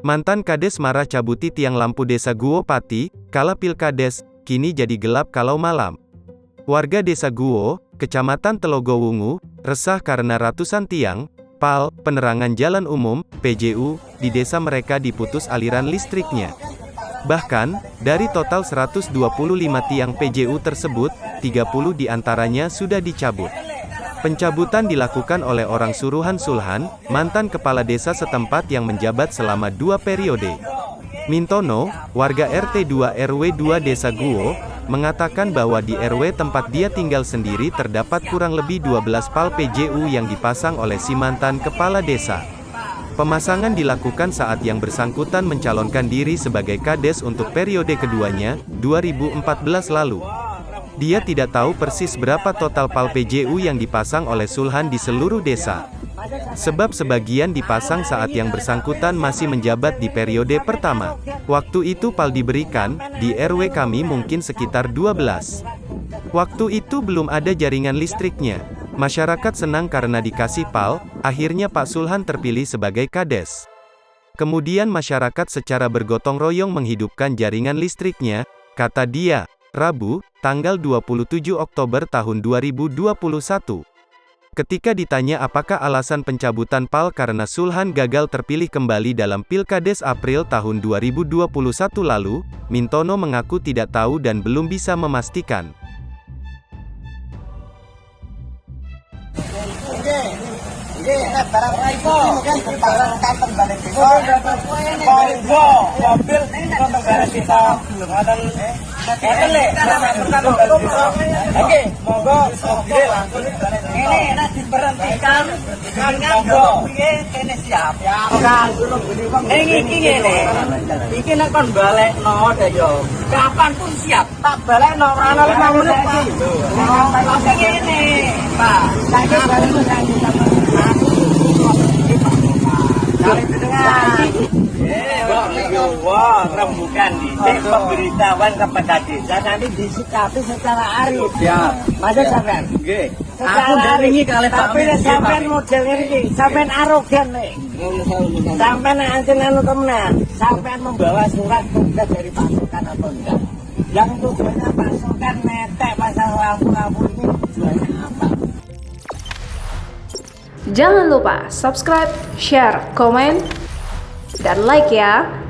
Mantan Kades marah cabuti tiang lampu desa Guo Pati, kala Pilkades, kini jadi gelap kalau malam. Warga desa Guo, Kecamatan Telogowungu, resah karena ratusan tiang, PAL, penerangan jalan umum, PJU, di desa mereka diputus aliran listriknya. Bahkan, dari total 125 tiang PJU tersebut, 30 diantaranya sudah dicabut. Pencabutan dilakukan oleh orang suruhan Sulhan, mantan kepala desa setempat yang menjabat selama 2 periode. Mintono, warga RT 2 RW 2 Desa Guo, mengatakan bahwa di RW tempat dia tinggal sendiri terdapat kurang lebih 12 PAL PJU yang dipasang oleh si mantan kepala desa. Pemasangan dilakukan saat yang bersangkutan mencalonkan diri sebagai Kades untuk periode keduanya, 2014 lalu. Dia tidak tahu persis berapa total PAL PJU yang dipasang oleh Sulhan di seluruh desa. Sebab sebagian dipasang saat yang bersangkutan masih menjabat di periode pertama. Waktu itu PAL diberikan, di RW kami mungkin sekitar 12. Waktu itu belum ada jaringan listriknya. Masyarakat senang karena dikasih PAL, akhirnya Pak Sulhan terpilih sebagai Kades. Kemudian masyarakat secara bergotong royong menghidupkan jaringan listriknya, kata dia. Rabu, tanggal 27 Oktober tahun 2021. Ketika ditanya apakah alasan pencabutan PAL karena Sulhan gagal terpilih kembali dalam Pilkades April tahun 2021 lalu, Mintono mengaku tidak tahu dan belum bisa memastikan. Ini enak diberhentikan dengan ini siap. Ini nek kon balekno deh yo. Kapan pun siap. Tak balekno ana 5 menit iki. Ini, Pak. Saya balekno wah, rembukan dhisik pemberitahuan kepada desa nanti disikapi secara arif. Siap. Masa sampean? Nggih. Aku daringi kalih Pak. Tapi sampean model iki, sampean arogan nek. Sampean ancen anu temenan, sampean membawa surat tugas dari pasukan atau enggak? Yang tujuannya pasukan netek pasang lampu-lampu ini tujuannya apa? Jangan lupa subscribe, share, komen, dan like ya.